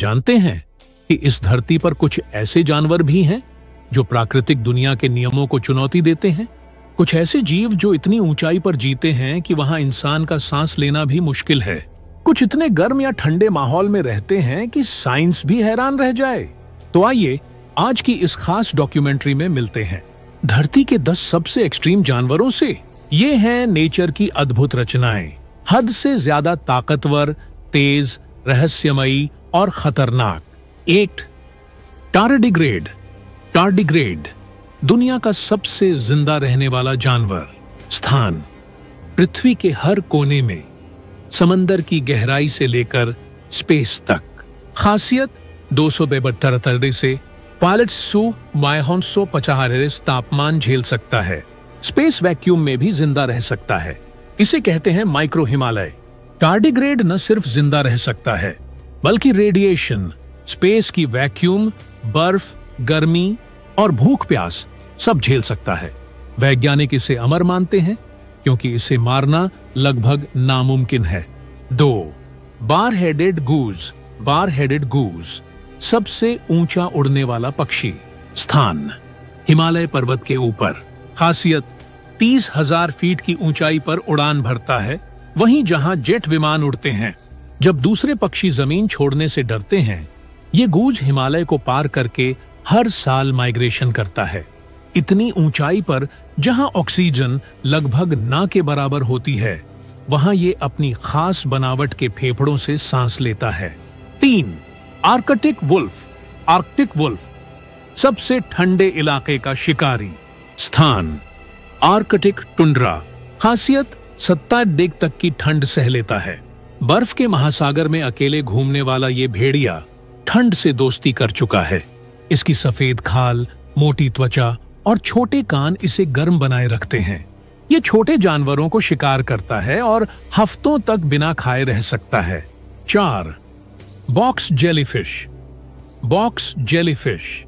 जानते हैं कि इस धरती पर कुछ ऐसे जानवर भी हैं जो प्राकृतिक दुनिया के नियमों को चुनौती देते हैं? कुछ ऐसे जीव जो इतनी ऊंचाई पर जीते हैं कि वहां इंसान का सांस लेना भी मुश्किल है। कुछ इतने गर्म या ठंडे माहौल में रहते हैं कि साइंस भी हैरान रह जाए। तो आइए आज की इस खास डॉक्यूमेंट्री में मिलते हैं धरती के 10 सबसे एक्सट्रीम जानवरों से। ये हैं नेचर की अद्भुत रचनाएं, हद से ज्यादा ताकतवर, तेज, रहस्यमयी और खतरनाक। 8 टार्डिग्रेड। टार्डिग्रेड दुनिया का सबसे जिंदा रहने वाला जानवर। स्थान पृथ्वी के हर कोने में, समंदर की गहराई से लेकर स्पेस तक। खासियत 272 से 450 तापमान झेल सकता है। स्पेस वैक्यूम में भी जिंदा रह सकता है। इसे कहते हैं माइक्रो हिमालय। टार्डिग्रेड न सिर्फ जिंदा रह सकता है बल्कि रेडिएशन, स्पेस की वैक्यूम, बर्फ, गर्मी और भूख प्यास सब झेल सकता है। वैज्ञानिक इसे अमर मानते हैं क्योंकि इसे मारना लगभग नामुमकिन है। 2 bar headed goose. Bar headed goose सबसे ऊंचा उड़ने वाला पक्षी। स्थान हिमालय पर्वत के ऊपर। खासियत 30,000 फीट की ऊंचाई पर उड़ान भरता है, वहीं जहां जेट विमान उड़ते हैं। जब दूसरे पक्षी जमीन छोड़ने से डरते हैं, ये गूज हिमालय को पार करके हर साल माइग्रेशन करता है। इतनी ऊंचाई पर जहां ऑक्सीजन लगभग ना के बराबर होती है, वहां ये अपनी खास बनावट के फेफड़ों से सांस लेता है। 3 आर्कटिक वुल्फ। आर्कटिक वुल्फ सबसे ठंडे इलाके का शिकारी। स्थान आर्कटिक टुंड्रा। खासियत 27 डिग्री तक की ठंड सह लेता है। बर्फ के महासागर में अकेले घूमने वाला ये भेड़िया ठंड से दोस्ती कर चुका है। इसकी सफेद खाल, मोटी त्वचा और छोटे कान इसे गर्म बनाए रखते हैं। ये छोटे जानवरों को शिकार करता है और हफ्तों तक बिना खाए रह सकता है। 4 बॉक्स जेलीफिश। बॉक्स जेलीफिश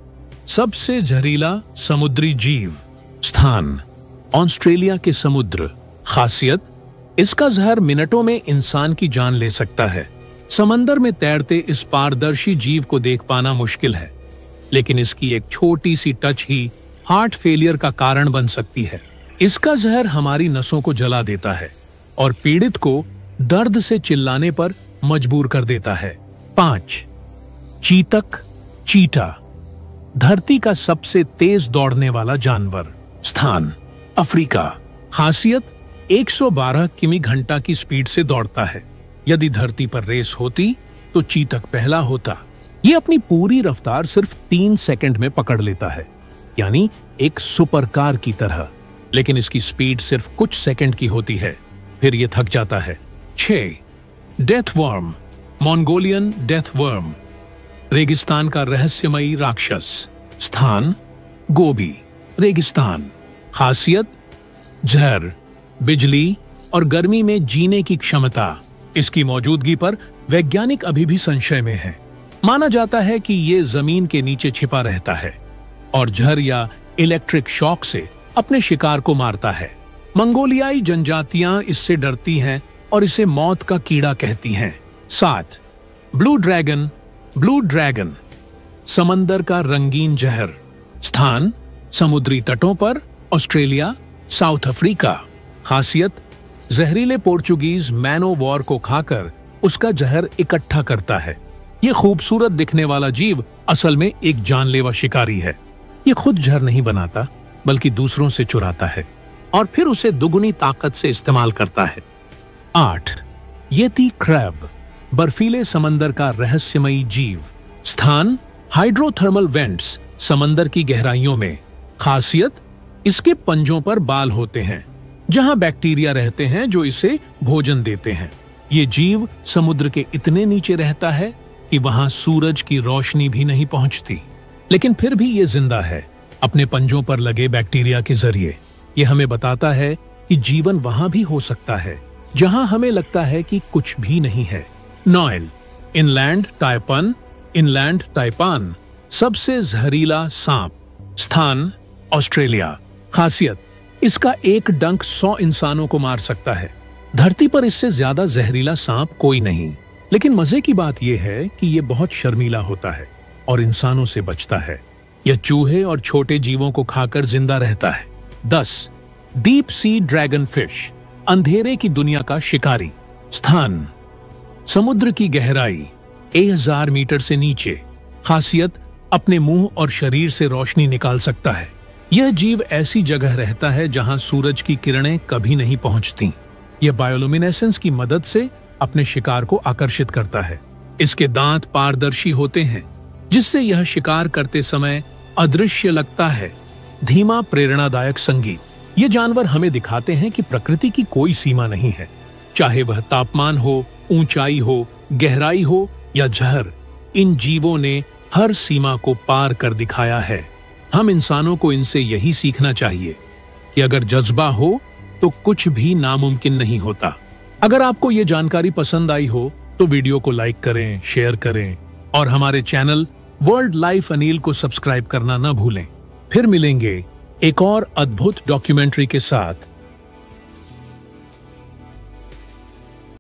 सबसे जहरीला समुद्री जीव। स्थान ऑस्ट्रेलिया के समुद्र। खासियत इसका जहर मिनटों में इंसान की जान ले सकता है। समंदर में तैरते इस पारदर्शी जीव को देख पाना मुश्किल है, लेकिन इसकी एक छोटी सी टच ही हार्ट फेलियर का कारण बन सकती है। इसका जहर हमारी नसों को जला देता है और पीड़ित को दर्द से चिल्लाने पर मजबूर कर देता है। 5 चीतक। चीटा धरती का सबसे तेज दौड़ने वाला जानवर। स्थान अफ्रीका। खासियत 112 किमी घंटा की स्पीड से दौड़ता है। यदि धरती पर रेस होती तो चीतक पहला होता। ये अपनी पूरी रफ्तार सिर्फ 3 सेकंड में पकड़ लेता है, यानी एक सुपर कार की तरह। लेकिन इसकी स्पीड सिर्फ कुछ सेकंड की होती है, फिर ये थक जाता है। 6 death worm. Mongolian death worm रेगिस्तान का रहस्यमयी राक्षस। स्थान गोबी रेगिस्तान। खासियत जहर, बिजली और गर्मी में जीने की क्षमता। इसकी मौजूदगी पर वैज्ञानिक अभी भी संशय में हैं। माना जाता है कि ये जमीन के नीचे छिपा रहता है और जहर या इलेक्ट्रिक शॉक से अपने शिकार को मारता है। मंगोलियाई जनजातियां इससे डरती हैं और इसे मौत का कीड़ा कहती हैं। 7 ब्लू ड्रैगन। ब्लू ड्रैगन समंदर का रंगीन जहर। स्थान समुद्री तटों पर, ऑस्ट्रेलिया, साउथ अफ्रीका। खासियत जहरीले पोर्चुगीज मैनोवॉर को खाकर उसका जहर इकट्ठा करता है। ये खूबसूरत दिखने वाला जीव असल में एक जानलेवा शिकारी है। ये खुद जहर नहीं बनाता बल्कि दूसरों से चुराता है और फिर उसे दुगुनी ताकत से इस्तेमाल करता है। 8 येती क्रैब बर्फीले समंदर का रहस्यमयी जीव। स्थान हाइड्रोथर्मल वेंट्स समंदर की गहराइयों में। खासियत इसके पंजों पर बाल होते हैं जहां बैक्टीरिया रहते हैं जो इसे भोजन देते हैं। ये जीव समुद्र के इतने नीचे रहता है कि वहां सूरज की रोशनी भी नहीं पहुंचती, लेकिन फिर भी ये जिंदा है अपने पंजों पर लगे बैक्टीरिया के जरिए। ये हमें बताता है कि जीवन वहां भी हो सकता है जहां हमें लगता है कि कुछ भी नहीं है। 9 इनलैंड टाइपन। इनलैंड टाइपान सबसे जहरीला सांप। स्थान ऑस्ट्रेलिया। खासियत इसका एक डंक 100 इंसानों को मार सकता है। धरती पर इससे ज्यादा जहरीला सांप कोई नहीं, लेकिन मजे की बात यह है कि यह बहुत शर्मीला होता है और इंसानों से बचता है। यह चूहे और छोटे जीवों को खाकर जिंदा रहता है। 10. डीप सी ड्रैगन फिश, अंधेरे की दुनिया का शिकारी। स्थान: समुद्र की गहराई 1000 मीटर से नीचे। खासियत: अपने मुंह और शरीर से रोशनी निकाल सकता है। यह जीव ऐसी जगह रहता है जहां सूरज की किरणें कभी नहीं पहुंचती। यह बायोलुमिनेसेंस की मदद से अपने शिकार को आकर्षित करता है। इसके दांत पारदर्शी होते हैं, जिससे यह शिकार करते समय अदृश्य लगता है। धीमा प्रेरणादायक संगीत: ये जानवर हमें दिखाते हैं कि प्रकृति की कोई सीमा नहीं है। चाहे वह तापमान हो, ऊंचाई हो, गहराई हो या जहर, इन जीवों ने हर सीमा को पार कर दिखाया है। हम इंसानों को इनसे यही सीखना चाहिए कि अगर जज्बा हो तो कुछ भी नामुमकिन नहीं होता। अगर आपको ये जानकारी पसंद आई हो तो वीडियो को लाइक करें, शेयर करें और हमारे चैनल वर्ल्ड लाइफ अनिल को सब्सक्राइब करना न भूलें। फिर मिलेंगे एक और अद्भुत डॉक्यूमेंट्री के साथ।